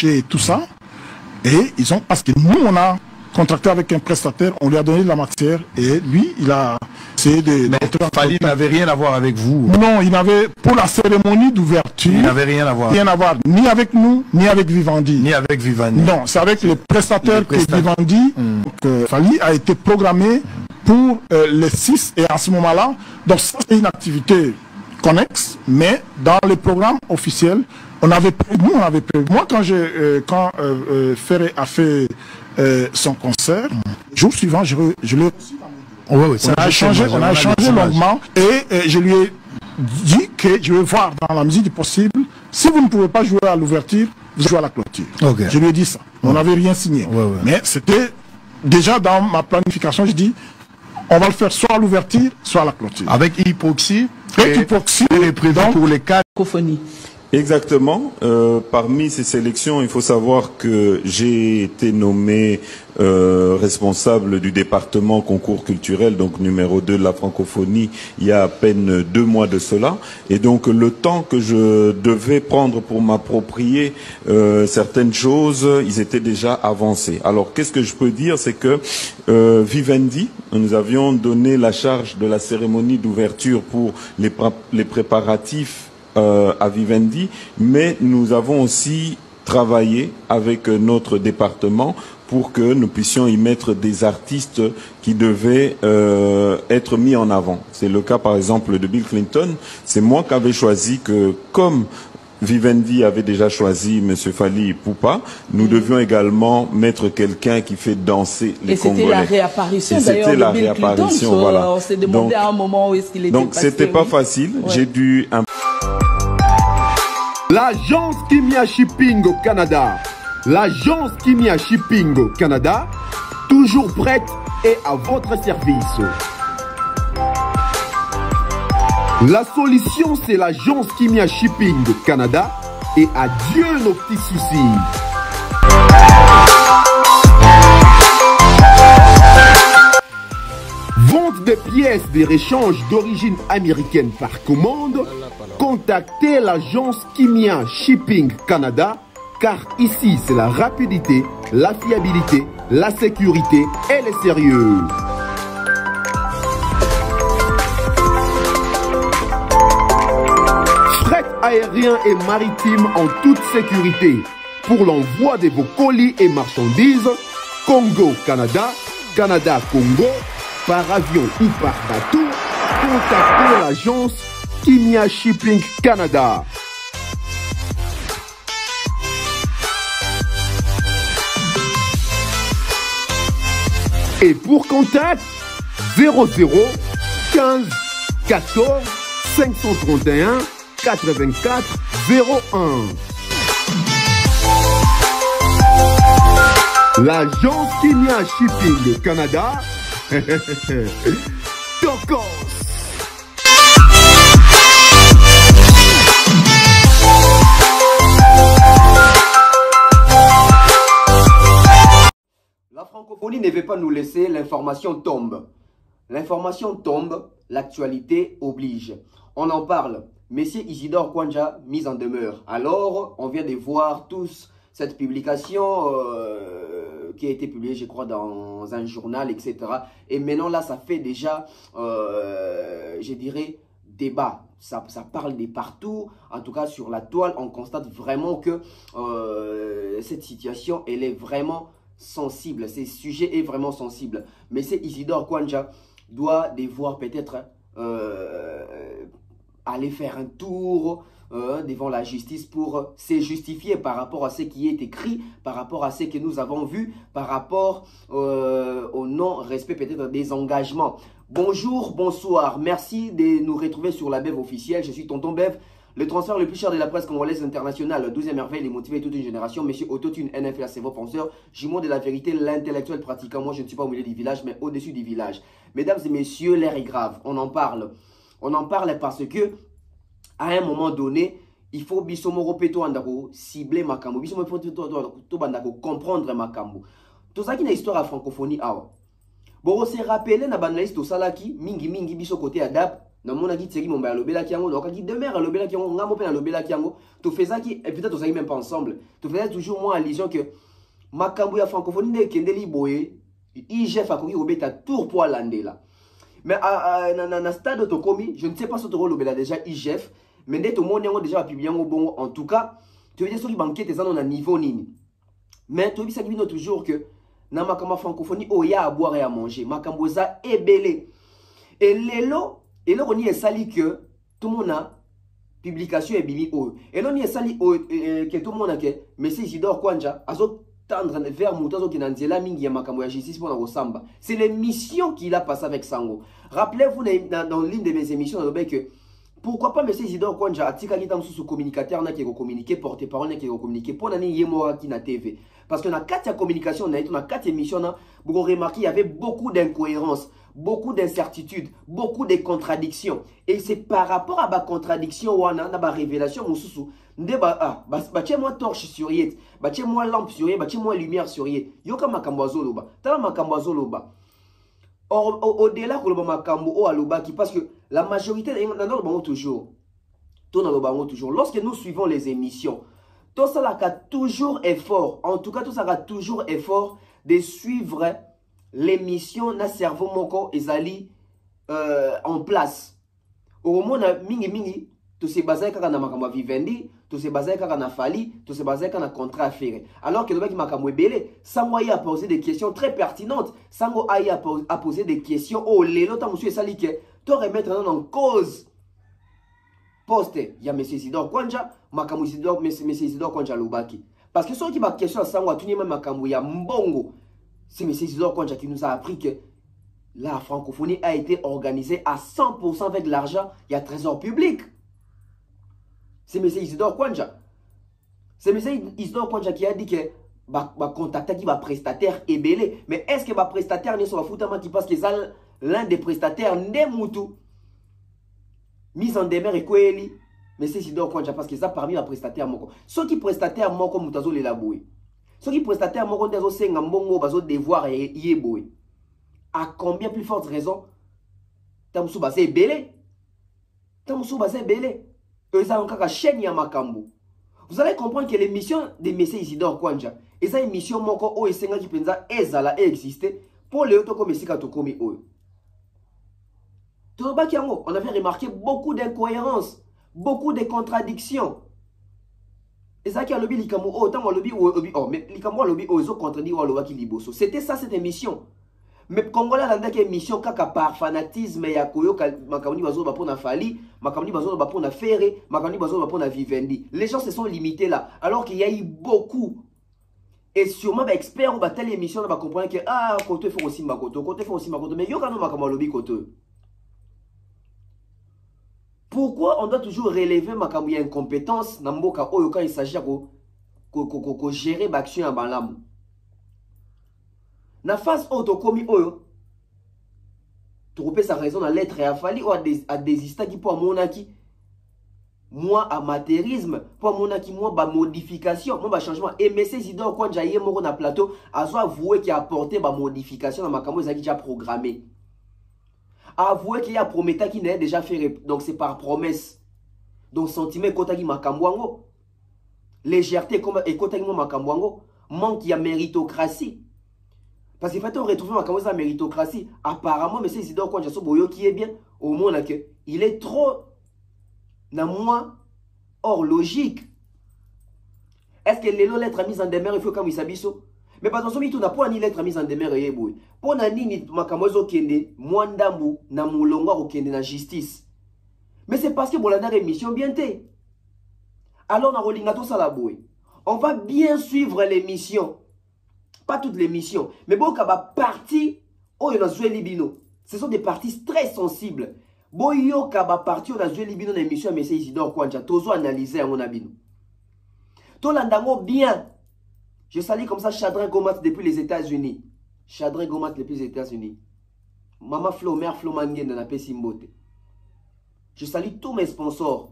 affiché et tout ça. Et ils ont, parce que nous, on a contracté avec un prestataire, on lui a donné de la matière et lui, il a essayé de... Mais Fally n'avait rien à voir avec vous. Non, il n'avait, pour la cérémonie d'ouverture, Il n'avait rien à voir. Rien à voir, ni avec nous, ni avec Vivendi. Ni avec Vivendi. Non, c'est avec les prestataires que Vivendi, Fally a été programmé pour les 6 et à ce moment-là, donc ça c'est une activité connexe, mais dans les programmes officiels, on avait prévu, moi quand Ferré a fait son concert, le jour suivant, je l'ai reçu. On a échangé longuement et je lui ai dit que je vais voir dans la mesure du possible, si vous ne pouvez pas jouer à l'ouverture, vous jouez à la clôture. Okay. Je lui ai dit ça. On n'avait rien signé. Mais c'était déjà dans ma planification, je dis, on va le faire soit à l'ouverture, soit à la clôture. Avec Hypoxie et Hypoxie est prévu pour les 4. Exactement. Parmi ces sélections, il faut savoir que j'ai été nommé responsable du département concours culturel, donc numéro 2 de la francophonie, il y a à peine 2 mois de cela. Et donc le temps que je devais prendre pour m'approprier certaines choses, ils étaient déjà avancés. Alors qu'est-ce que je peux dire, c'est que Vivendi, nous avions donné la charge de la cérémonie d'ouverture pour les préparatifs à Vivendi, mais nous avons aussi travaillé avec notre département pour que nous puissions y mettre des artistes qui devaient être mis en avant. C'est le cas par exemple de Bill Clinton. C'est moi qui avais choisi que, comme Vivendi avait déjà choisi M. Fally Ipupa, nous devions également mettre quelqu'un qui fait danser les Congolais. Et c'était la réapparition d'ailleurs de Bill Clinton. Voilà. On s'est demandé à un moment où est-ce qu'il était donc c'était pas facile. Ouais. J'ai dû... L'agence Kimia Shipping au Canada. L'agence Kimia Shipping au Canada, toujours prête et à votre service. La solution, c'est l'agence Kimia Shipping au Canada et adieu nos petits soucis. Vente des pièces de réchange d'origine américaine par commande, contactez l'agence Kimia Shipping Canada, car ici c'est la rapidité, la fiabilité, la sécurité et le sérieux. Fret aérien et maritime en toute sécurité. Pour l'envoi de vos colis et marchandises, Congo-Canada, Canada-Congo, par avion ou par bateau, contactez l'agence Kimia Shipping Canada. Et pour contact, 00 15 14 531 84 01. L'agence Kimia Shipping Canada. Tokos. La francophonie ne veut pas nous laisser, l'information tombe. L'information tombe, l'actualité oblige. On en parle. Monsieur Isidore Kwanja, mise en demeure. Alors, on vient de voir tous cette publication qui a été publiée, je crois, dans un journal, etc. Et maintenant, là, ça fait déjà, je dirais, débat. Ça parle de partout. En tout cas, sur la toile, on constate vraiment que cette situation, elle est vraiment sensible. Ce sujet est vraiment sensible. Mais c'est Isidore Kwanja doit devoir peut-être aller faire un tour devant la justice pour se justifier par rapport à ce qui est écrit, par rapport à ce que nous avons vu, par rapport au non-respect peut-être des engagements. Bonjour, bonsoir, merci de nous retrouver sur la Bev officielle. Je suis Tonton Bev, le transfert le plus cher de la presse congolaise internationale, 12e merveille, les motiver toute une génération. Monsieur Autotune, NFA, c'est vos penseurs, jumeau de la vérité, l'intellectuel pratiquant. Moi, je ne suis pas au milieu du village, mais au-dessus du village. Mesdames et messieurs, l'air est grave, on en parle. On en parle parce que, à un moment donné, il faut bisomoro peto andako cibler makambo, bisomoro peto bandako comprendre makambo. Tout ça qui est une histoire à francophonie awa. Bon, on s'est rappelé na banaliste au salaki mingi biso côté adap na mona ki tseki momba lobela kiango donc ki demeure lobela kiango ngamo pe na lobela kiango to faisait qui et peut-être on même pas ensemble to faisait toujours moi allusion que makambo ya francophonie ne kendeli boye IGF a koki obeta tour pour landela mais na stade to komi je ne sais pas si to lobela déjà IGF mais dès tout monde yango déjà publié yango bon en tout cas tu veux dire sur les banquettes ça on a niveau nini mais tu bisa bino toujours que na makambo francophonie o ya à boire et à manger makambo za ebele et lelo et là, on y est sali que tout le monde a publication et bimi o. Et là, on y est sali que tout le monde a que M. Isidore Kwanja a tendre vers Moutazo qui n'a pas mingi makambo ya justice pour la samba. C'est les missions qu'il a passé avec Sango. Rappelez-vous dans l'une de mes émissions que pourquoi pas M. Isidore Kwanja a tika kitam sous communicateur na qui communiquer porte-parole na qui communiquer pour nani yemora qui na TV parce que na 4 communication na na 4 émissions na vous remarquez il y avait beaucoup d'incohérences. Beaucoup d'incertitudes, beaucoup de contradictions. Et c'est par rapport à ma contradiction ou à ma révélation, mon sous moi torche sur yet, moi lampe sur yet, moi lumière sur yet. Yoka makambozo loba. Tala makambozo loba. Or, au-delà de makambo o aloba qui parce que la majorité toujours. Toujours. Lorsque nous suivons les émissions, tout ça a toujours effort. En tout cas, tout ça a toujours effort de suivre l'émission na cerveau moko ezali en place. Au moment mingi to se basé kaka na makambo vivendi, to se basé kaka na fali, to se basé kaka na contrat affaire. Alors que le mec makambo ebele, Sango a posé des questions très pertinentes. Sango a posé des questions oh lelo ta monsieur sali que to remettre en cause. Poste, il y a M. Isidore Kwanja, makambo Isidore M. Isidore Kwanja lobaki. Parce que ceux qui va question Sango a tout même makambo ya mbongo. C'est M. Isidore Kwanja qui nous a appris que la francophonie a été organisée à 100% avec l'argent. Il y a trésor public. C'est M. Isidore Kwanja. C'est M. Isidore Kwanja qui a dit que va contacter qui va prestataire et belé. Mais est-ce que va prestataire n'est pas foutement qui pense que l'un des prestataires n'est moutou mise en demeure et quoi eli M. Isidore Kwanja parce que ça parmi la prestataire moko. Ceux qui prestataire moko moutazo les laboué. Ceux qui prestataires moko des aussi ngambongo bazo devoir et yeboy. À combien plus forte raison Tamsou basé belé. Tamsou basé belé. Eux ont kaka chaîne ya makambo. Vous allez comprendre que l'émission de M. Isidore Kwanja, et ça émission moko o esenga qui penza ezala exister pour les autres comme sika to komi o. On avait remarqué beaucoup d'incohérences, beaucoup de contradictions. Et ça qui a lobby likamu autant lobby oh mais likamu lobby ozo contredit ou lobby liboso. C'était ça cette émission. Mais Congolais landa que émission kaka par fanatisme ya koyo makamuni bazo ba pona fali, makamuni bazo ba pona ferré, makamuni bazo ba pona vivendi. Les gens se sont limités là alors qu'il y a eu beaucoup. Et sûrement ba expert ou ba telle émission va comprendre que ah côté faut aussi makoto, côté faut aussi makoto mais yo kana makamwa lobby koto. Pourquoi on doit toujours relever makambo ya incompétence na mboka oyo quand il s'agit ko gérer l'action en balamu. Na face auto komi oyo tu repères sa raison dans lettre et afali ou à désister qui pour monaki moi amateurisme pour monaki moi ba modification moi ba changement et M. Isidore Kwanja yé moko na plateau azo avoué qui a apporté ba modification na makambo ezaki déjà programmé. Avouer qu'il y a Prometa qui n'est déjà fait. Donc c'est par promesse. Donc sentiment kotaki makambwango. Légèreté et kotaki makambwango. Manque il y a méritocratie. Parce qu'il faut retrouver makambwango la méritocratie. Apparemment, M. Isidore Kwanja Boyo qui est bien au monde que il est trop na moins hors logique. Est-ce que les lettres mises en demeure il faut comme il s'abisso? Mais pas attention, il n'a pas ni lettre mise en demeure yeboui. Pour nani ni makamozo kende, mwandambu na mulongwa au kende na justice. Mais c'est parce que bolanda émission bien té. Alors on a rolingato salaboui. On va bien suivre l'émission. Pas toutes les missions, mais bon kaba partie oh il a joué libino. Ce sont des parties très sensibles. Boyo kaba partie on a joué libino dans l'émission M. Isidore Kwanja. Tozo analyser à mon abino. To landango bien. Je salue comme ça Chadrin Gomat depuis les États-Unis. Chadrin Gomat depuis les États-Unis. Maman Flo, mère Flo Mangen de la Pessimbote. Je salue tous mes sponsors.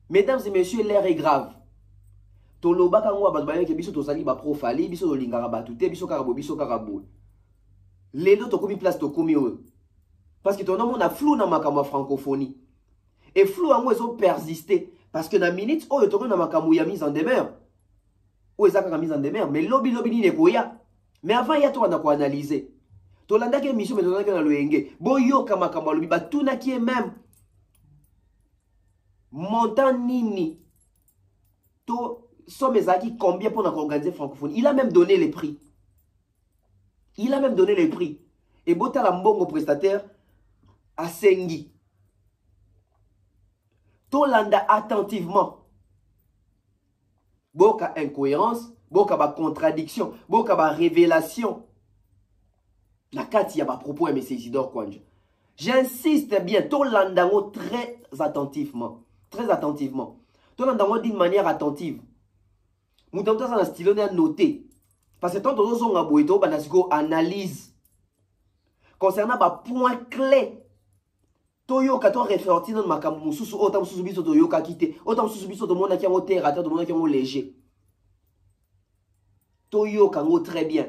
Mesdames et messieurs, l'air est grave. Toloba kangwa bazbaye ke biso tozali ba profali, biso lingara batute, biso karabo, biso karabo. Lelo to komi place to komi o. Parce que ton nom a flou dans ma francophonie. Et flou en moi ils ont persisté. Parce que dans la minute, oh, tu as mise en demeure. Ou ils ont mise en demeure. Mais lobby ni koya. Mais avant, il y a tout à analyser. Tu as une mission, mais tu as une loenge. Boyo kamakamba lobby, bah tout n'a qui est même. Montant nini. To somme ezaki combien pour organiser francophonie. Il a même donné les prix. Il a même donné les prix. Et bota la mbongo prestataire à Sengi. Tolanda attentivement. Boka incohérence, boka ba contradiction, boka ba révélation. La kati ya ba propos M. Isidore Kouandjou. J'insiste bien, Tolanda très attentivement. Très attentivement. Tolanda d'une manière attentive. Moutamta sa na stylo à noter. Parce que tant que nous avons analyse concernant les points clés. Toyoka to référenti dans makambu mususu autant mususu biso toyoka kité autant mususu biso to mona ki ngo terre to mona ki ngo léger. Toyoka ngo très bien.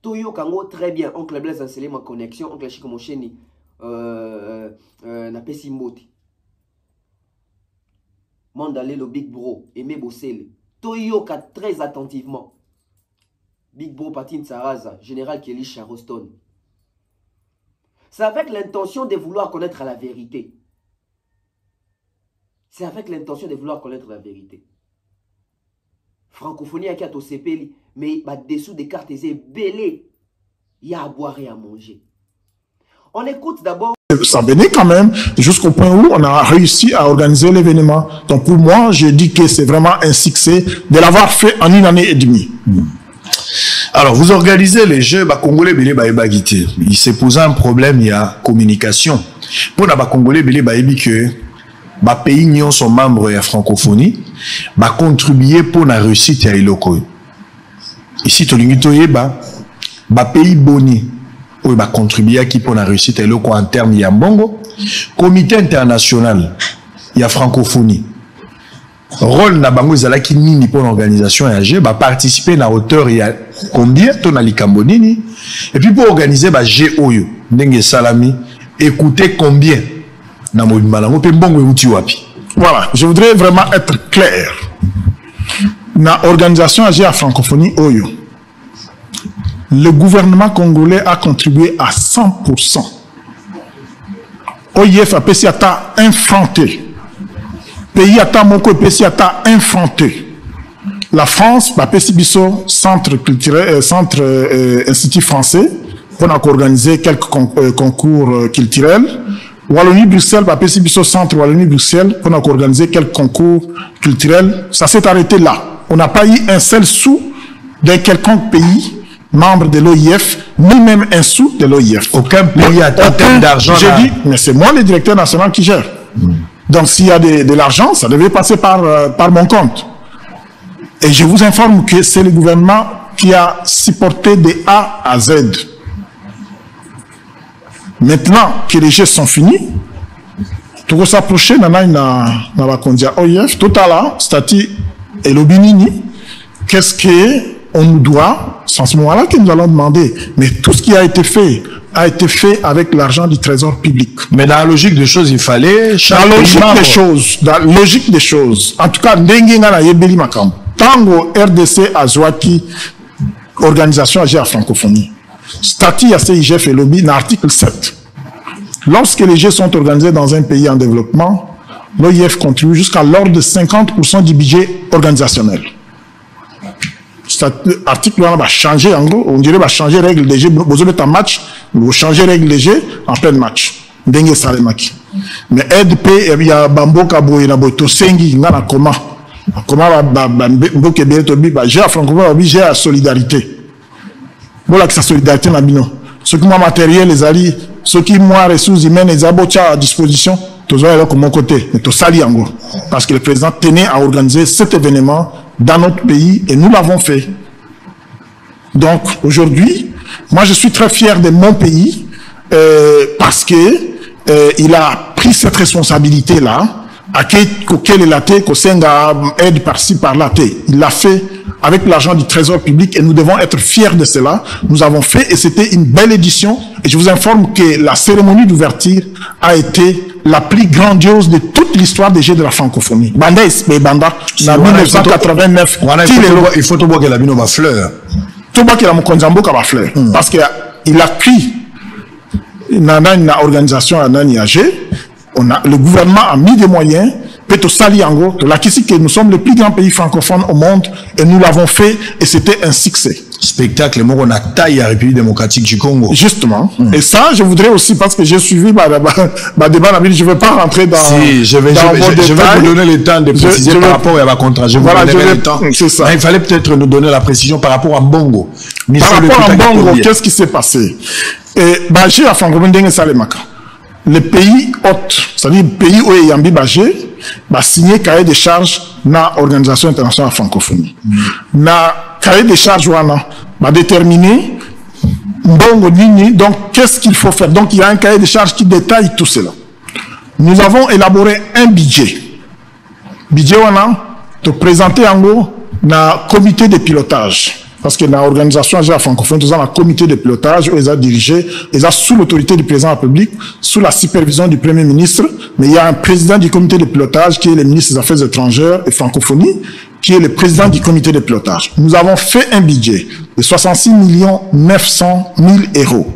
Toyoka ngo très bien. Oncle Blaise a scellé ma connexion, oncle Chico Mocheni na pesi mbote. Mandale le Big Bro, Aimé Bossel. Toyoka très attentivement. Big Bro Patine Saraza, Général Kelly Charoston. C'est avec l'intention de vouloir connaître la vérité. C'est avec l'intention de vouloir connaître la vérité. Francophonie a au CPL, mais dessous des cartes, c'est belé. Il y a à boire et à manger. On écoute d'abord. Ça venait quand même jusqu'au point où on a réussi à organiser l'événement. Donc pour moi, je dis que c'est vraiment un succès de l'avoir fait en 1 année et demie. Alors, vous organisez les Jeux, Congolais, il s'est posé un problème, il y a communication. Pour les Congolais, que les pays qui sont membres de la francophonie, contribuer pour la réussite à l'Iloko. Ici, les pays boni, où contribuer pour la réussite à l'Iloko en termes de Mbongo, comité international, il y a francophonie. Rôle na bango zalaki nini pour l'organisation AG ba participer na hauteur il y a combien ton ali Cambonini et puis pour organiser ba G oyo ndenge salami écouter combien na mobimalango pe mbongo euti wapi. Voilà, je voudrais vraiment être clair. Na organisation AG à francophonie oyo le gouvernement congolais a contribué à 100%. OIF a payé à infranté. Pays à moko pays à infranté. La France, Bisso, centre culturel, centre institut français, pour organiser quelques concours culturels. Wallonie-Bruxelles, Bisso, centre Wallonie-Bruxelles, pour organiser quelques concours culturels. Ça s'est arrêté là. On n'a pas eu un seul sou d'un quelconque pays membre de l'OIF, ni même un sou de l'OIF. Aucun pays a aucun d'argent. J'ai dit, mais c'est moi le directeur national qui gère. Donc s'il y a de l'argent, ça devait passer par mon compte. Et je vous informe que c'est le gouvernement qui a supporté de A à Z. Maintenant que les Jeux sont finis, tout va s'approcher dans la Kondia OIF, tout à l'heure, statut et l'Obinini, qu'est-ce qu'on nous doit, c'est en ce moment-là que nous allons demander. Mais tout ce qui a été fait avec l'argent du trésor public. Mais dans la logique des choses, il fallait... Dans la logique des choses, en tout cas, Tango RDC a Zouaki, organisation AG à francophonie. Statut à CIGF et lobby, dans l'article 7. Lorsque les Jeux sont organisés dans un pays en développement, l'OIF contribue jusqu'à l'ordre de 50% du budget organisationnel. Cet article va changer en gros, on dirait va changer règle des jeux, vous avez un match, vous changez règle des jeux en plein match. Dengue Salemaki. Mais EDP, il y a Bambo Kabo, il y a Boto Sengi, il y a comment Mboke Beretobi, j'ai à francophonie, j'ai à solidarité. Voilà que sa solidarité n'a pas. Ce qui moi matériel, les alliés, ce qui moi ressources humaines, les abotia à disposition, tous les là comme mon côté, mais tout sali en gros. Parce que le président tenait à organiser cet événement dans notre pays et nous l'avons fait. Donc aujourd'hui, moi je suis très fier de mon pays parce que il a pris cette responsabilité-là à quel est la thé, qu'au Senga aide par-ci, par-là thé. Il l'a fait avec l'argent du trésor public et nous devons être fiers de cela. Nous avons fait et c'était une belle édition. Et je vous informe que la cérémonie d'ouverture a été la plus grandiose de toute l'histoire des Jeux de la francophonie. Banda et Banda, en 1989. Il faut tout voir que la bino va fleur. Tout voir que la Mokonzambo va fleur. Parce qu'il a pris une organisation à Naniagé. Le gouvernement a mis des moyens. Peto Saliango, de la Kissi, que nous sommes le plus grand pays francophone au monde et nous l'avons fait et c'était un succès. Spectacle, on a taille à la République démocratique du Congo. Justement. Et ça, je voudrais aussi, parce que j'ai suivi ma débat, je ne vais pas rentrer dans. Si, je vais vous donner le temps de préciser par rapport à ma contrat. Je vous donnerai le temps. C'est ça. Mais il fallait peut-être nous donner la précision par rapport à Bongo. Par rapport à Bongo, qu'est-ce qui s'est passé? J'ai à Francophone Salemaka. Les pays hôtes, c'est-à-dire les pays où il y a Bajé, signé cahier de charges dans l'Organisation internationale de la francophonie. Na cahier de charges va déterminer Bongo Nini, donc qu'est-ce qu'il faut faire. Donc il y a un cahier de charges qui détaille tout cela. Nous avons élaboré un budget. Budget te présenter en gros dans le comité de pilotage. Parce que dans l'organisation de la francophonie, nous avons un comité de pilotage où ils ont dirigé, ils ont sous l'autorité du président de la République, sous la supervision du Premier ministre, mais il y a un président du comité de pilotage qui est le ministre des Affaires étrangères et francophonie, qui est le président du comité de pilotage. Nous avons fait un budget de 66 900 000 euros.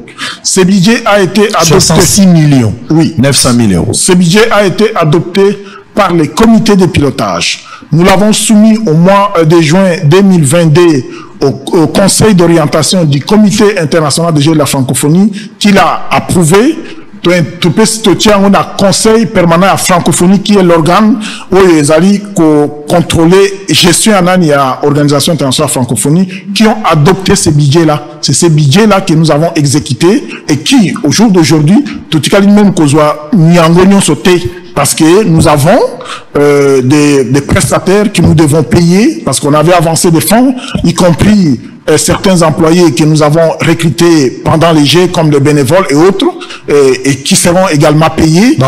Ce budget a été adopté... 66 millions. Oui. 900 000 euros. Ce budget a été adopté par les comités de pilotage. Nous l'avons soumis au mois de juin 2022 au Conseil d'orientation du Comité international des Jeux de la francophonie, qui l'a approuvé. Tu peux on a Conseil permanent à francophonie, qui est l'organe où ils allaient contrôler gestion à l'Organisation internationale de la francophonie, qui ont adopté ces budgets-là. C'est ces budgets-là que nous avons exécutés et qui, au jour d'aujourd'hui, tout cas, même qu'on soit n'y sauté. Parce que nous avons des prestataires que nous devons payer, parce qu'on avait avancé des fonds, y compris certains employés que nous avons recrutés pendant les Jeux, comme les bénévoles et autres, et qui seront également payés.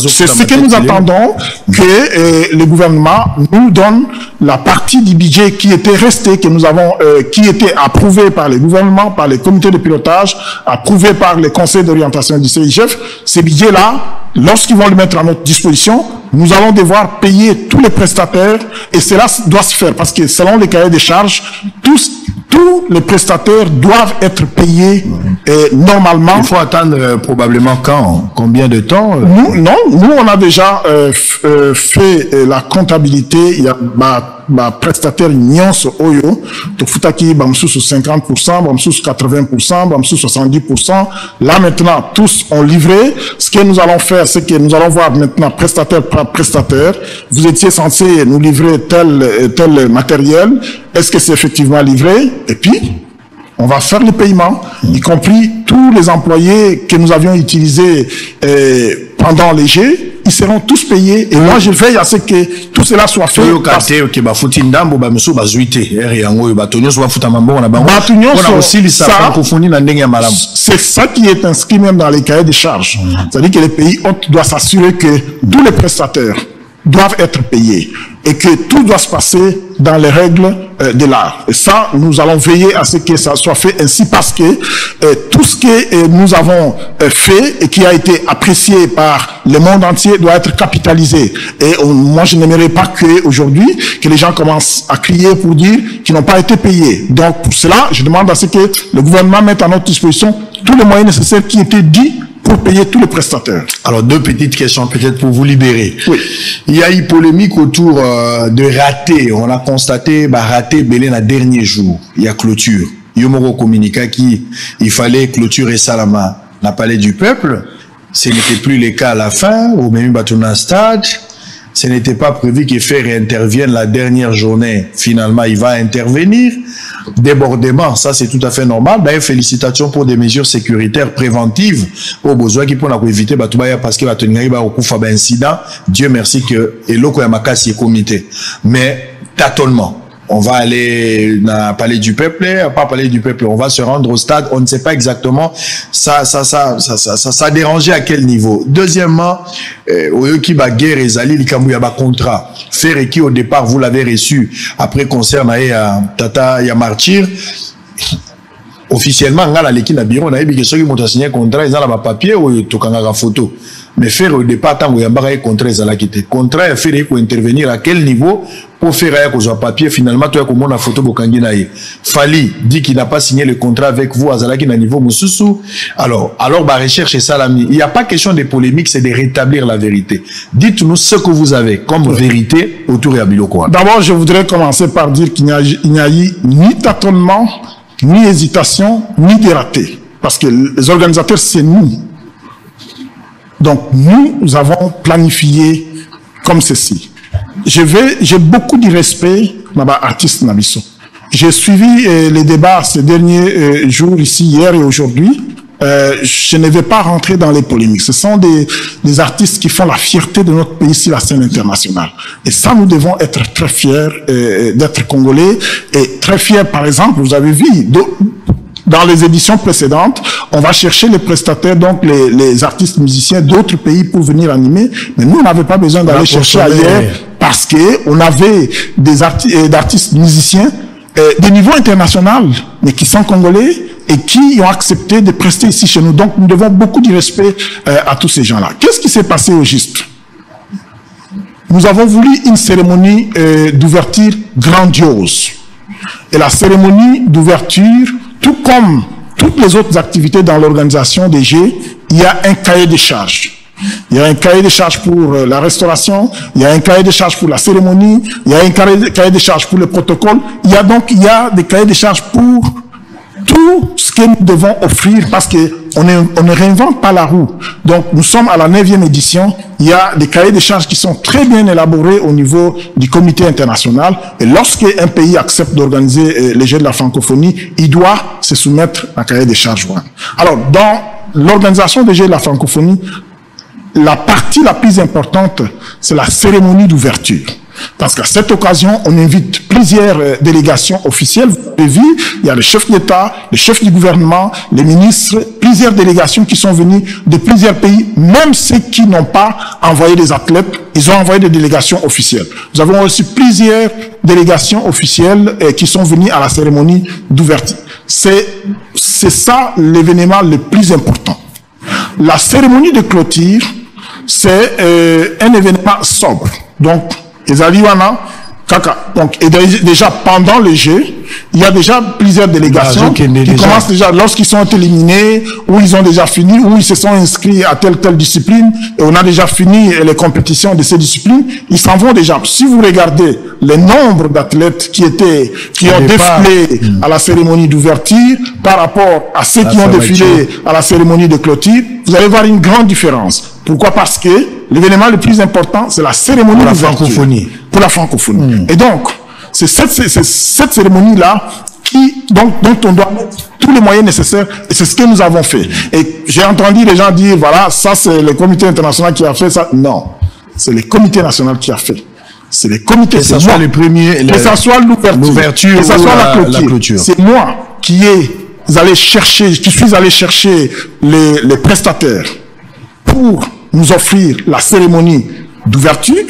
C'est ce que nous attendons, que le gouvernement nous donne la partie du budget qui était resté, que nous avons, qui était approuvé par le gouvernement, par les comités de pilotage, approuvé par les conseils d'orientation du CIGF. Ces budgets-là, lorsqu'ils vont le mettre à notre disposition, nous allons devoir payer tous les prestataires et cela doit se faire parce que selon les cahiers de charges, tous les prestataires doivent être payés normalement. Il faut attendre probablement combien de temps Nous on a déjà fait la comptabilité. Il y a prestataire nyonso oyo to futaki bamsou 50%, bamsou 80%, bamsou 70%. Là maintenant tous ont livré. Ce que nous allons faire, c'est que nous allons voir maintenant prestataire par prestataire. Vous étiez censé nous livrer tel matériel. Est-ce que c'est effectivement livré? Et puis on va faire le paiement, y compris tous les employés que nous avions utilisés pendant les Jeux. Ils seront tous payés et moi je veille à ce que tout cela soit fait. C'est ça qui est inscrit même dans les cahiers de charges. C'est-à-dire que les pays hôtes doivent s'assurer que tous les prestataires doivent être payés et que tout doit se passer dans les règles de l'art. Et ça, nous allons veiller à ce que ça soit fait ainsi parce que tout ce que nous avons fait et qui a été apprécié par le monde entier doit être capitalisé. Et moi, je n'aimerais pas que aujourd'hui que les gens commencent à crier pour dire qu'ils n'ont pas été payés. Donc, pour cela, je demande à ce que le gouvernement mette à notre disposition tous les moyens nécessaires qui étaient dits pour payer tous les prestataires. Alors, deux petites questions peut-être pour vous libérer. Oui. Il y a eu polémique autour de raté. On a constaté raté belé na dernier jour. Il y a clôture. Yomoro communiqué qui il fallait clôturer Salama na palais du peuple. Ce n'était plus le cas à la fin. Au même bâtiment stade. Ce n'était pas prévu que Fer intervienne la dernière journée. Finalement, il va intervenir. Débordement, ça c'est tout à fait normal. D'ailleurs, félicitations pour des mesures sécuritaires préventives au besoin qui pour éviter parce que va incident. Dieu merci que Eloko Yamakasi est comité. Mais tâtonnement. on va aller à Palais du Peuple, pas Palais du Peuple, on va se rendre au stade, on ne sait pas exactement ça dérangeait à quel niveau. Deuxièmement, qui va guerre et Zali, il y a contrat. Faire qui au départ, vous l'avez reçu après concert à Tata Yamartir. Officiellement, on a l'équipe na bureau, on a dit que ceux qui m'ont signé un contrat, ils ont la papier ou la photo. Mais faire au départ, tant qu'il y a un contrat, ils ont la quitté. Contrat, il fait pour intervenir à quel niveau pour faire un papier. Finalement, tu as comme la photo pour Kanginaï. Fali dit qu'il n'a pas signé le contrat avec vous à Zalaki na niveau Moussoussou. Alors, bah, recherche et Salami. Il n'y a pas question de polémique, c'est de rétablir la vérité. Dites-nous ce que vous avez comme vérité autour de Biloko. D'abord, je voudrais commencer par dire qu'il n'y a eu ni tâtonnement, ni hésitation, ni dératé. Parce que les organisateurs, c'est nous. Donc, nous avons planifié comme ceci. J'ai beaucoup de respect pour l'artiste Nabiso. J'ai suivi les débats ces derniers jours ici, hier et aujourd'hui. Je ne vais pas rentrer dans les polémiques. Ce sont des artistes qui font la fierté de notre pays sur la scène internationale. Et ça, nous devons être très fiers d'être Congolais. Et très fiers, par exemple, vous avez vu, dans les éditions précédentes, on va chercher les prestataires, donc les artistes musiciens d'autres pays pour venir animer. Mais nous, on n'avait pas besoin d'aller chercher ailleurs parce qu'on avait des artistes musiciens de niveau international, mais qui sont congolais et qui ont accepté de prester ici chez nous. Donc, nous devons beaucoup de respect à tous ces gens-là. Qu'est-ce qui s'est passé au juste? Nous avons voulu une cérémonie d'ouverture grandiose. Et la cérémonie d'ouverture, tout comme toutes les autres activités dans l'organisation des Jeux, il y a un cahier de charges. Il y a un cahier de charges pour la restauration, il y a un cahier de charges pour la cérémonie, il y a un cahier de charges pour le protocole. Il y a des cahiers de charges pour tout ce que nous devons offrir parce qu'on ne réinvente pas la roue. Donc, nous sommes à la 9e édition. Il y a des cahiers de charges qui sont très bien élaborés au niveau du comité international. Et lorsqu'un pays accepte d'organiser les Jeux de la francophonie, il doit se soumettre à un cahier de charges. Alors, dans l'organisation des Jeux de la francophonie, la partie la plus importante, c'est la cérémonie d'ouverture. Parce qu'à cette occasion, on invite plusieurs délégations officielles. Vous avez vu, il y a les chefs d'État, les chefs du gouvernement, les ministres, plusieurs délégations qui sont venues de plusieurs pays, même ceux qui n'ont pas envoyé des athlètes, ils ont envoyé des délégations officielles. Nous avons aussi plusieurs délégations officielles qui sont venues à la cérémonie d'ouverture. C'est ça l'événement le plus important. La cérémonie de clôture, c'est un événement sobre. Donc, et déjà pendant le jeu, il y a déjà plusieurs délégations qui commencent déjà lorsqu'ils sont éliminés, ou ils ont déjà fini, ou ils se sont inscrits à telle discipline, et on a déjà fini les compétitions de ces disciplines, ils s'en vont déjà. Si vous regardez le nombre d'athlètes qui ont défilé à la cérémonie d'ouverture par rapport à ceux qui ont défilé à la cérémonie de clôture, vous allez voir une grande différence. Pourquoi? Parce que l'événement le plus important, c'est la cérémonie d'ouverture pour la francophonie. Et donc, c'est cette cérémonie-là dont on doit mettre tous les moyens nécessaires, et c'est ce que nous avons fait. Et j'ai entendu les gens dire, voilà, ça c'est le comité international qui a fait ça. Non, c'est le comité national qui a fait. C'est les comités. Que ce soit les premiers, que ce soit l'ouverture, que ce soit la clôture. C'est moi qui suis allé chercher les prestataires pour nous offrir la cérémonie d'ouverture,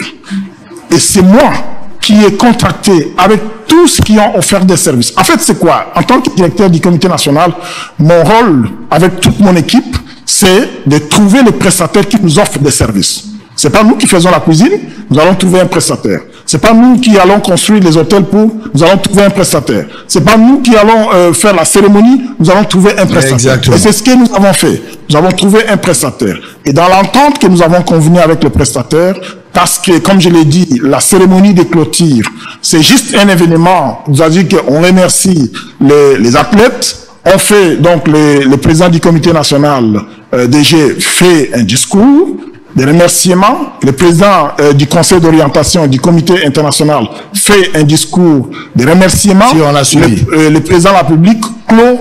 et c'est moi qui ai contracté avec tous ceux qui ont offert des services. En fait, c'est quoi? En tant que directeur du comité national, mon rôle avec toute mon équipe, c'est de trouver les prestataires qui nous offrent des services. C'est pas nous qui faisons la cuisine, nous allons trouver un prestataire. C'est pas nous qui allons construire les hôtels nous allons trouver un prestataire. C'est pas nous qui allons faire la cérémonie, nous allons trouver un prestataire. Exactement. Et c'est ce que nous avons fait. Nous avons trouvé un prestataire. Et dans l'entente que nous avons convenue avec le prestataire, parce que, comme je l'ai dit, la cérémonie de clôture, c'est juste un événement. Vous avez dit qu'on remercie les athlètes. On fait, donc, le président du comité national DG fait un discours de remerciements. Le président du conseil d'orientation du comité international fait un discours de remerciements. Si on a suivi. Le président de la République clôt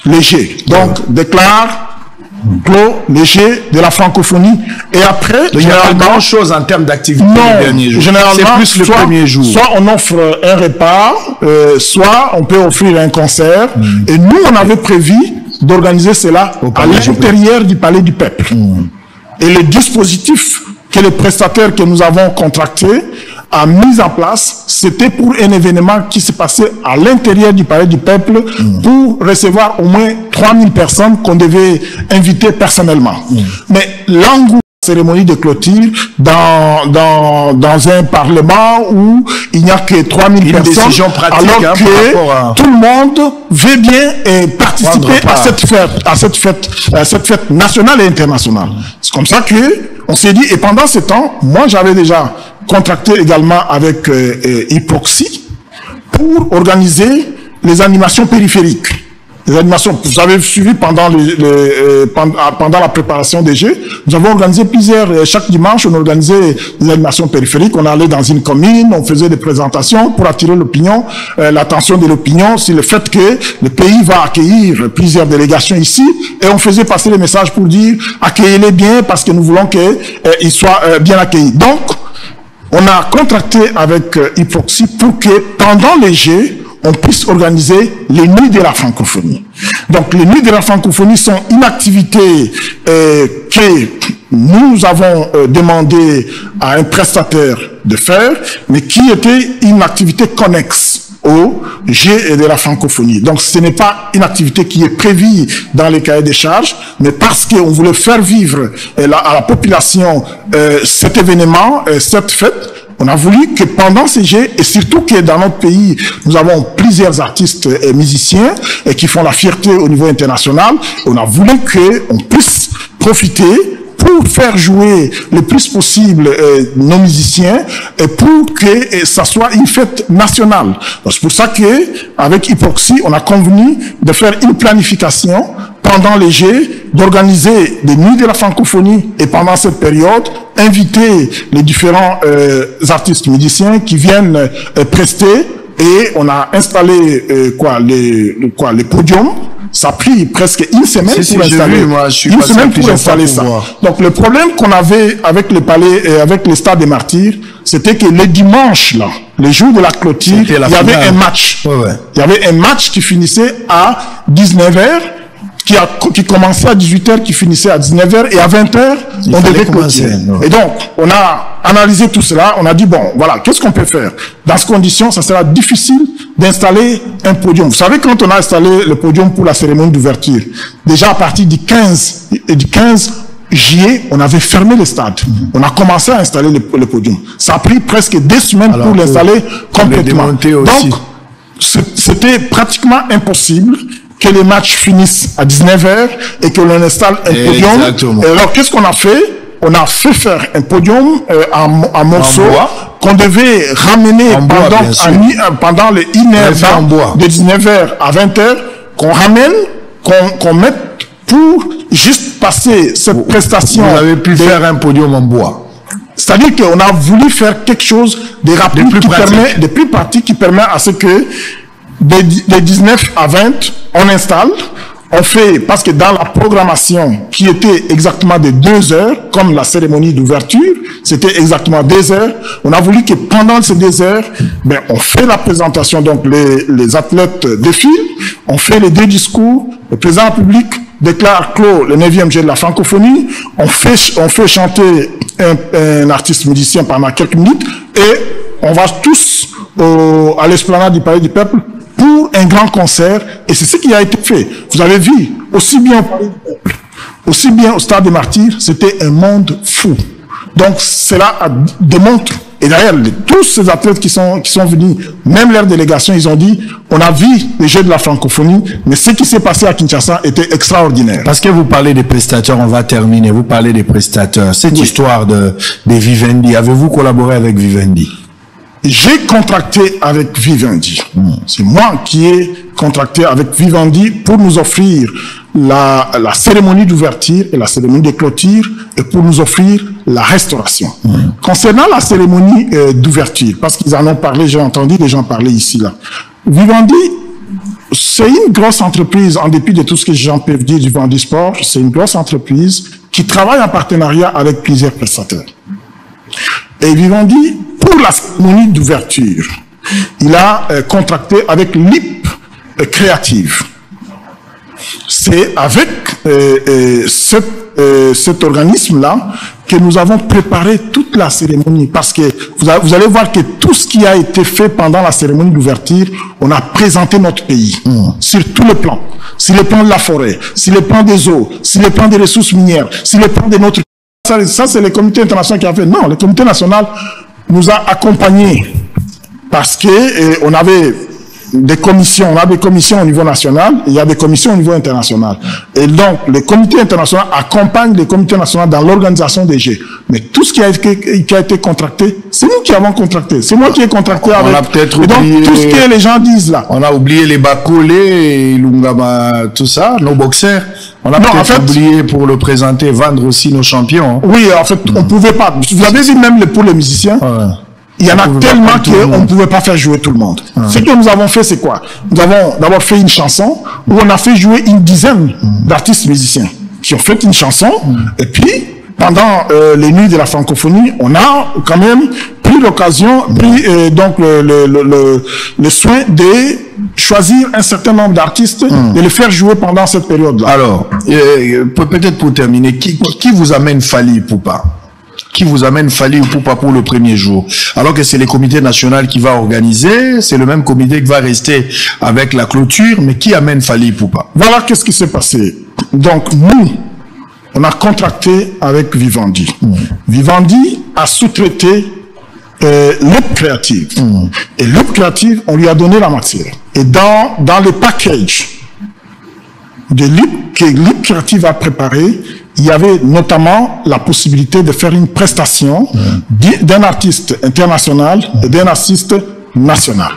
les Jeux. Donc, déclare clos léger de la francophonie. Et après, il n'y a pas grand chose en termes d'activité le dernier jour. Généralement, c'est plus le premier jour. Soit on offre un repas, soit on peut offrir un concert. Et nous, on avait prévu d'organiser cela à l'intérieur du Palais du Peuple. Et le dispositif que les prestataires que nous avons contractés a mis en place, c'était pour un événement qui se passait à l'intérieur du Palais du Peuple pour recevoir au moins 3000 personnes qu'on devait inviter personnellement. Mais l'engouement de la cérémonie de clôture dans un parlement où il n'y a que 3000 personnes, alors que tout le monde veut bien participer à cette fête nationale et internationale. C'est comme ça que on s'est dit, et pendant ce temps, moi j'avais déjà contracté également avec Hyproxy pour organiser les animations périphériques. Les animations, vous avez suivi pendant la préparation des Jeux, nous avons organisé chaque dimanche, on organisait des animations périphériques, on allait dans une commune, on faisait des présentations pour attirer l'opinion, l'attention de l'opinion sur le fait que le pays va accueillir plusieurs délégations ici, et on faisait passer les messages pour dire accueillez-les bien parce que nous voulons qu'ils soient bien accueillis. Donc, on a contracté avec Hyproxy pour que pendant les Jeux, on puisse organiser les nuits de la francophonie. Donc, les nuits de la francophonie sont une activité que nous avons demandé à un prestataire de faire, mais qui était une activité connexe au Jeux de la francophonie. Donc, ce n'est pas une activité qui est prévue dans les cahiers des charges, mais parce qu'on voulait faire vivre à la population cet événement, cette fête, on a voulu que pendant ces Jeux, et surtout que dans notre pays, nous avons plusieurs artistes et musiciens qui font la fierté au niveau international, on a voulu qu'on puisse profiter pour faire jouer le plus possible nos musiciens et pour que ça soit une fête nationale. C'est pour ça que avec Hyproxy, on a convenu de faire une planification pendant les Jeux, d'organiser des nuits de la francophonie et pendant cette période, inviter les différents artistes musiciens qui viennent prester, et on a installé les podiums. Ça a pris presque une semaine pour installer, ça. Donc le problème qu'on avait avec le palais et avec le stade des Martyrs, c'était que les dimanches, là, les jours de la clôture, il y avait un match. Il y avait un match qui finissait à 19h, qui commençait à 18h, qui finissait à 19h, et à 20h, on devait clôturer. Et donc, on a analysé tout cela, on a dit, bon, voilà, qu'est-ce qu'on peut faire? Dans ces conditions, ça sera difficile d'installer un podium. Vous savez, quand on a installé le podium pour la cérémonie d'ouverture, déjà à partir du 15 juillet, on avait fermé le stade. On a commencé à installer le podium. Ça a pris presque 2 semaines pour l'installer complètement. Donc, c'était pratiquement impossible que les matchs finissent à 19h et que l'on installe un podium. Et alors, qu'est-ce qu'on a fait? On a fait faire un podium en morceaux qu'on devait ramener pendant les 1h de 19h à 20h, qu'on ramène, qu'on mette pour juste passer cette prestation. Vous avez pu faire un podium en bois. C'est-à-dire qu'on a voulu faire quelque chose de rapide, de plus pratique, qui permet à ce que de 19 à 20, on installe, on fait, parce que dans la programmation qui était exactement de 2 heures, comme la cérémonie d'ouverture, c'était exactement 2 heures, on a voulu que pendant ces 2 heures, on fait la présentation, donc les athlètes défilent, on fait les 2 discours, le président de la République déclare clos le 9e Jeu de la francophonie, on fait chanter un artiste musicien pendant quelques minutes, et on va tous à l'esplanade du Palais du Peuple pour un grand concert, et c'est ce qui a été fait. Vous avez vu, aussi bien au Palais du Peuple, aussi bien au Stade des Martyrs, c'était un monde fou. Donc cela démontre, et d'ailleurs tous ces athlètes qui sont venus, même leur délégation, ils ont dit, on a vu les Jeux de la francophonie, mais ce qui s'est passé à Kinshasa était extraordinaire. Parce que vous parlez des prestateurs, on va terminer, vous parlez des prestateurs. Cette histoire de Vivendi, avez-vous collaboré avec Vivendi? J'ai contracté avec Vivendi. C'est moi qui ai contracté avec Vivendi pour nous offrir la cérémonie d'ouverture et la cérémonie de clôture, et pour nous offrir la restauration. Concernant la cérémonie d'ouverture, parce qu'ils en ont parlé, j'ai entendu les gens parler ici, là. Vivendi, c'est une grosse entreprise, en dépit de tout ce que les gens peuvent dire du Vivendi Sport, c'est une grosse entreprise qui travaille en partenariat avec plusieurs prestataires. Et Vivendi, pour la cérémonie d'ouverture, il a contracté avec LIP Créative. C'est avec cet organisme-là que nous avons préparé toute la cérémonie. Parce que vous allez voir que tout ce qui a été fait pendant la cérémonie d'ouverture, on a présenté notre pays sur tous les plans. Sur le plan de la forêt, sur le plan des eaux, sur le plan des ressources minières, sur le plan de notre... Ça c'est le comité international qui a fait. Non, le comité national nous a accompagnés parce que on avait des commissions, on a des commissions au niveau national, et il y a des commissions au niveau international. Et donc, le comité international accompagne le comité national dans l'organisation des Jeux. Mais tout ce qui a été contracté, c'est nous qui avons contracté. C'est moi qui ai contracté avec... On a peut-être oublié... Donc, tout ce que les gens disent là. On a oublié les Bakolé, Lungama, tout ça, nos boxeurs. On a peut-être oublié pour le présenter, vendre aussi nos champions. Oui, en fait, on pouvait pas. Vous avez vu même pour les musiciens. Ouais. Il y en a tellement qu'on ne pouvait pas faire jouer tout le monde. Ce que nous avons fait, c'est quoi? Nous avons d'abord fait une chanson où on a fait jouer une dizaine d'artistes musiciens qui ont fait une chanson. Et puis, pendant les nuits de la francophonie, on a quand même pris l'occasion, donc le soin de choisir un certain nombre d'artistes et les faire jouer pendant cette période-là. Alors, peut-être pour terminer, qui vous amène Fally Ipupa? Qui vous amène Fally Ipupa pour le premier jour? Alors que c'est le comité national qui va organiser, c'est le même comité qui va rester avec la clôture, mais qui amène Fally Ipupa? Voilà qu'est-ce qui s'est passé. Donc nous, on a contracté avec Vivendi. Vivendi a sous-traité Loop Creative. Et Loop Creative, on lui a donné la matière. Et dans le package de Loop que Loop Creative a préparé, il y avait notamment la possibilité de faire une prestation d'un artiste international et d'un artiste national.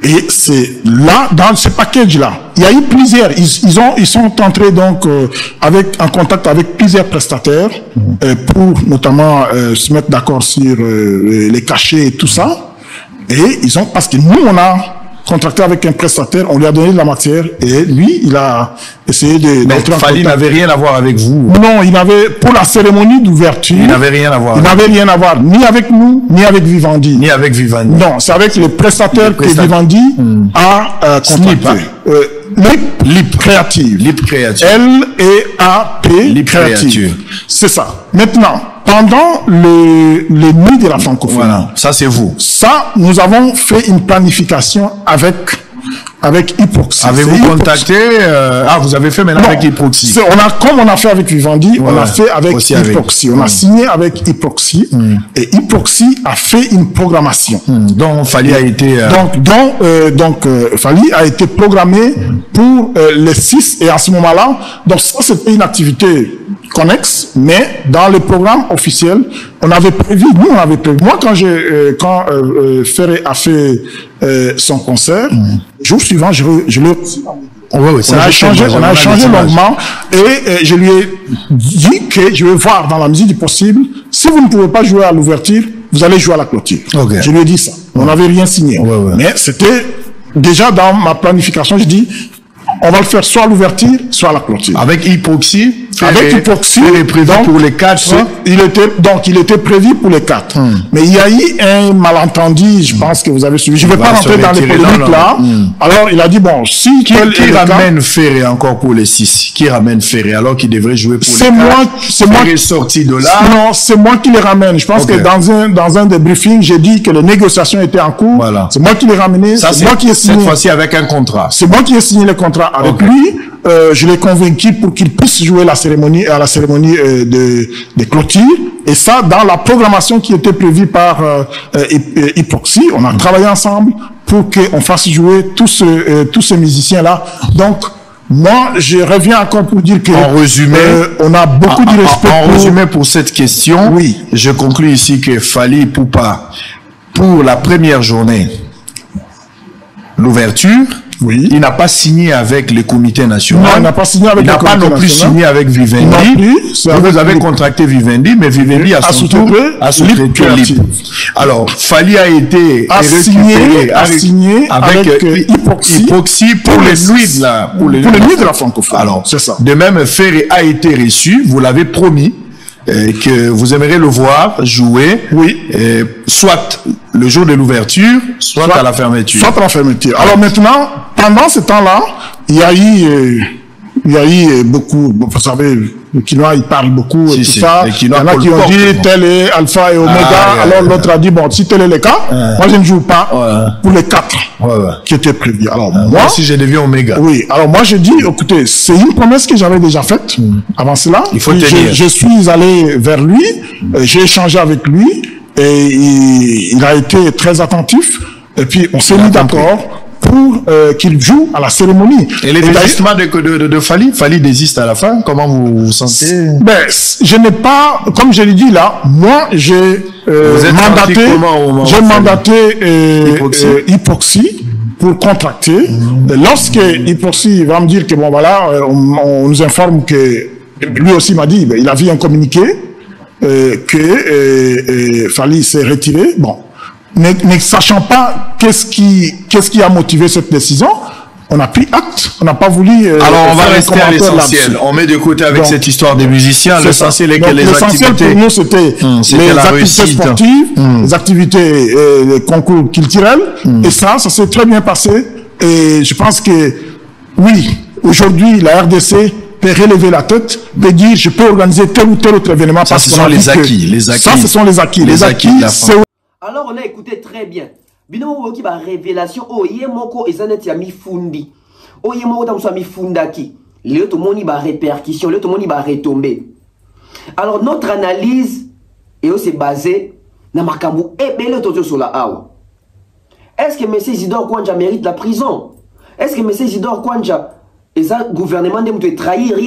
Et c'est là, dans ce package-là, il y a eu plusieurs. Ils sont entrés donc en contact avec plusieurs prestataires pour notamment se mettre d'accord sur les cachets et tout ça. Et parce que nous, on a contracté avec un prestataire, on lui a donné de la matière et lui, il a essayé de... Mais Fally n'avait rien à voir avec vous. Non, il n'avait, pour la cérémonie d'ouverture... Il n'avait rien à voir. Il n'avait rien à voir, ni avec nous, ni avec Vivendi. Ni avec Vivendi. Non, c'est avec les prestataires que Vivendi a contracté. Lip Creative. Lip Creative. L-E-A-P Lip Creative. C'est ça. Maintenant, pendant les nuits de la francophonie. Voilà, ça c'est vous. Ça, nous avons fait une planification avec Hyproxy. Avez-vous contacté vous avez fait maintenant avec Hyproxy. Comme on a fait avec Vivendi, on a fait avec Hyproxy. On a signé avec Hyproxy et Hyproxy a fait une programmation. Donc Fally a été Fally a été programmé pour les 6 et à ce moment-là, donc ça c'était une activité connexe, mais dans le programme officiel, on avait prévu, moi quand Ferré a fait son concert, le jour suivant, je l'ai reçu. On a échangé longuement et je lui ai dit que je vais voir dans la mesure du possible, si vous ne pouvez pas jouer à l'ouverture, vous allez jouer à la clôture. Je lui ai dit ça. On n'avait rien signé. Mais c'était déjà dans ma planification, je dis, on va le faire soit à l'ouverture, soit à la clôture. Avec Hyproxy. Avec Hyproxy, il est prévu pour les 4. Il était prévu pour les 4. Mais il y a eu un malentendu, je pense que vous avez suivi. Je ne vais pas rentrer dans les polémiques là. Alors il a dit bon, si qui ramène Ferré encore pour les 6? Qui ramène Ferré alors qu'il devrait jouer pour les 4? C'est moi qui est sorti de là. Non, c'est moi qui les ramène. Je pense que dans un des briefings, j'ai dit que les négociations étaient en cours. Voilà. C'est moi qui les ramené. C'est moi qui ai signé. Cette fois-ci avec un contrat. C'est moi qui ai signé le contrat avec lui. Je l'ai convaincu pour qu'il puisse jouer à la cérémonie de clôture. Et ça, dans la programmation qui était prévue par Hyproxy, on a travaillé ensemble pour qu'on fasse jouer tous ces musiciens-là. Donc, moi, je reviens encore pour dire que... En résumé, on a beaucoup de respect résumé pour cette question, je conclus ici que Fally Ipupa, pour la première journée, l'ouverture, Oui. Il n'a pas signé avec le comité national. Non, il n'a pas signé avec le comité national. Il n'a pas non plus signé avec Vivendi. Non plus. Vous avez contracté Vivendi, mais Vivendi a son tour à sous-traiter LIP. Alors, Fally a été signé avec Hypoxie pour les nuits de la francophonie. Alors, c'est ça. De même, Ferré a été reçu, vous l'avez promis, que vous aimeriez le voir jouer, soit le jour de l'ouverture, soit à la fermeture. Soit à la fermeture. Alors maintenant, pendant ce temps-là, il y a eu beaucoup, vous savez, le Quinoa, il parle beaucoup et tout ça. Il y en a qui ont dit tel est Alpha et Omega. Alors l'autre a dit, bon, si tel est le cas, moi je ne joue pas pour les 4 qui étaient prévus. Alors moi, si je deviens Omega. Oui, alors moi je dis, écoutez, c'est une promesse que j'avais déjà faite avant cela. Il faut tenir. Je suis allé vers lui, j'ai échangé avec lui et il a été très attentif. Et puis on s'est mis d'accord pour qu'il joue à la cérémonie. Et les désistements de Fally désiste à la fin. Comment vous vous sentez? Ben, je n'ai pas, comme je l'ai dit là, moi j'ai mandaté Hypoxie pour contracter. Lorsque Hypoxie va me dire que bon voilà, on nous informe que lui aussi m'a dit, ben, il a vu un communiqué que Fally s'est retiré. Bon. Ne sachant pas qu'est-ce qui a motivé cette décision, on a pris acte, on n'a pas voulu... Alors on va rester à l'essentiel, on met de côté avec cette histoire des musiciens, l'essentiel est que les activités... pour nous c'était les activités sportives, les activités, les concours culturels, et ça s'est très bien passé, et je pense que, oui, aujourd'hui la RDC peut relever la tête, peut dire je peux organiser tel ou tel autre événement. Ça, ce sont les acquis. Ça, ce sont les acquis. Les acquis, c'est... Alors on a écouté très bien. Bino woki ba révélation o ye moko ezanet ya mifundi. O ye moko tamso mifundaki. Léo to moni ba répercussion, léo to moni ba retomber. Alors notre analyse est aussi basée na makambu ebele to sur la awa. Est-ce que M. Isidore Kwanja mérite la prison? Est-ce que M. Isidore Kwanja et ça gouvernement de trahir?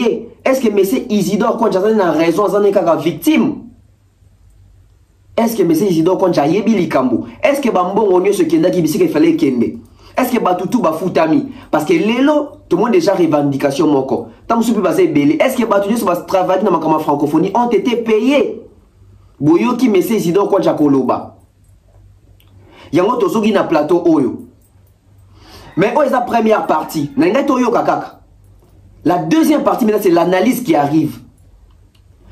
Est-ce que M. Isidore Kwanja a raison à être victime? Est-ce que M. Isidore Kwanja yebi likambo? Est-ce que Bambo Onyo se kenda qui bisi qu'il fallait kende? Est-ce que Batutu Bafoutami? Parce que Lelo, tout le monde déjà revendication moko. Tant que basé belé. Est-ce que Batutu se va travailler dans ma francophonie ont été payés? Boyo qui M. Isidore Kwanja Koloba. Yango tozogi na plateau Oyo. Mais où est la première partie? La deuxième partie, maintenant, c'est l'analyse qui arrive.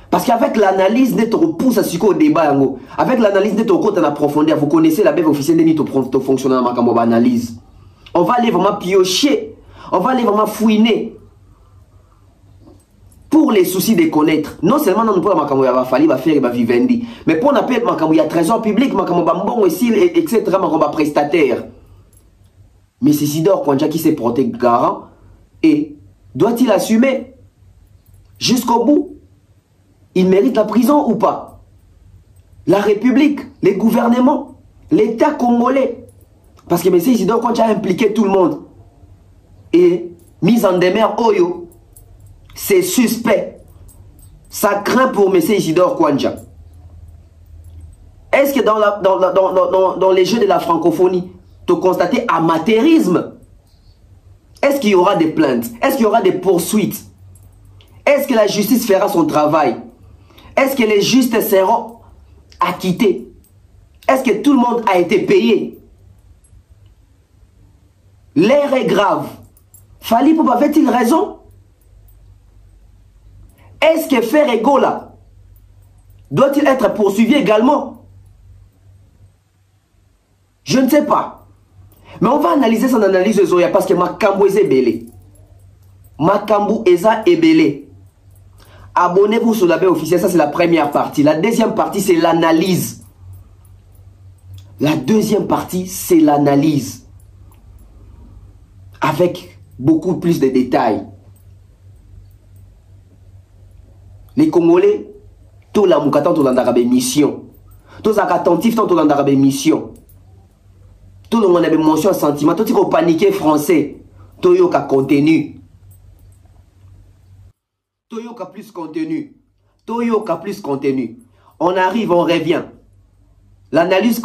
Parce qu'avec l'analyse, nous repousse à ce qu'au débat. Avec l'analyse, nous sommes en profondeur. Vous connaissez la bête officielle de notre fonctionnement en analyse. On va aller vraiment piocher. On va aller vraiment fouiner. Pour les soucis de connaître. Non seulement nous pour la il va falloir faire et Vivendi. Mais pour n'appeler il y a trésor public, bon aussi, etc. prestataire. Mais c'est Isidore Kwanja qui s'est porté garant. Et doit-il assumer jusqu'au bout? Il mérite la prison ou pas? La République, les gouvernements, l'État congolais. Parce que M. Isidore Kwanja a impliqué tout le monde. Et mise en demeure Oyo, c'est suspect. Ça craint pour M. Isidore Kwanja. Est-ce que dans les jeux de la francophonie, tu constates amateurisme? Est-ce qu'il y aura des plaintes? Est-ce qu'il y aura des poursuites? Est-ce que la justice fera son travail? Est-ce que les justes seront acquittés? Est-ce que tout le monde a été payé? L'air est grave. Fally Poupa avait-il raison? Est-ce que Ferregola doit-il être poursuivi également? Je ne sais pas. Mais on va analyser son analyse de Zoya parce que Makambu est belé. Makambu est belé. Abonnez-vous sur la baie officielle, ça c'est la première partie. La deuxième partie c'est l'analyse. La deuxième partie c'est l'analyse. Avec beaucoup plus de détails. Les Congolais, tout la moukatan tout l'andarabe mission. Tous les attentifs tout l'andarabe mission. Tout le monde a une mention sentiment. Tout le monde paniqué français. Tout le monde a contenu. Toyoka plus contenu. Toyoka plus contenu. On arrive, on revient. L'analyse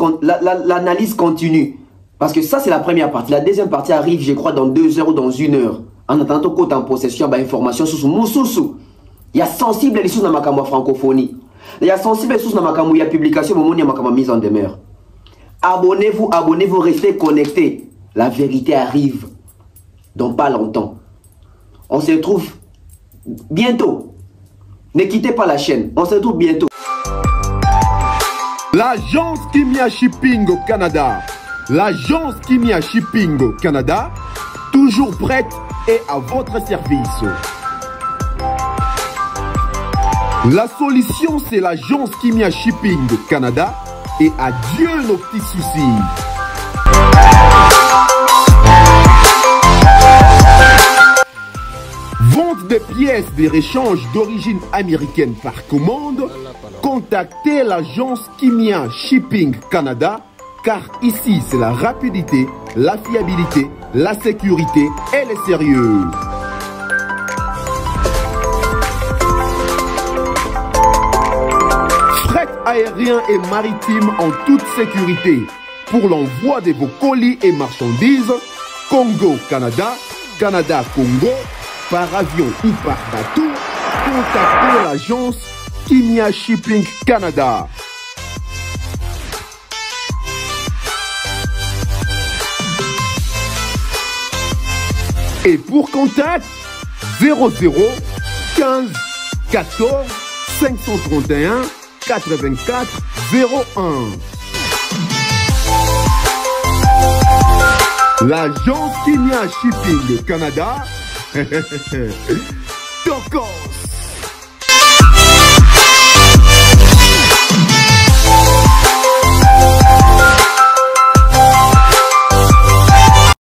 continue. Parce que ça, c'est la première partie. La deuxième partie arrive, je crois, dans 2 heures ou dans 1 heure. En attendant qu'on ait en possession d'informations sur Moussoussou. Il y a sensible les sous dans ma francophonie. Il y a sensible les sous dans ma il y a publication, il y a ma mise en demeure. Abonnez-vous, restez connectés. La vérité arrive dans pas longtemps. On se retrouve bientôt. Ne quittez pas la chaîne. On se retrouve bientôt. L'agence Kimia Shipping au Canada. L'agence Kimia Shipping au Canada, toujours prête et à votre service. La solution, c'est l'agence Kimia Shipping au Canada et adieu nos petits soucis. Vente des pièces de rechange d'origine américaine par commande, contactez l'agence Kimia Shipping Canada, car ici c'est la rapidité, la fiabilité, la sécurité et le sérieux. Fret aérien et maritime en toute sécurité. Pour l'envoi de vos colis et marchandises, Congo-Canada, Canada-Congo, par avion ou par bateau, contactez l'agence Kimia Shipping Canada. Et pour contact, 00 15 14 531 84 01. L'agence Kimia Shipping Canada. D'accord.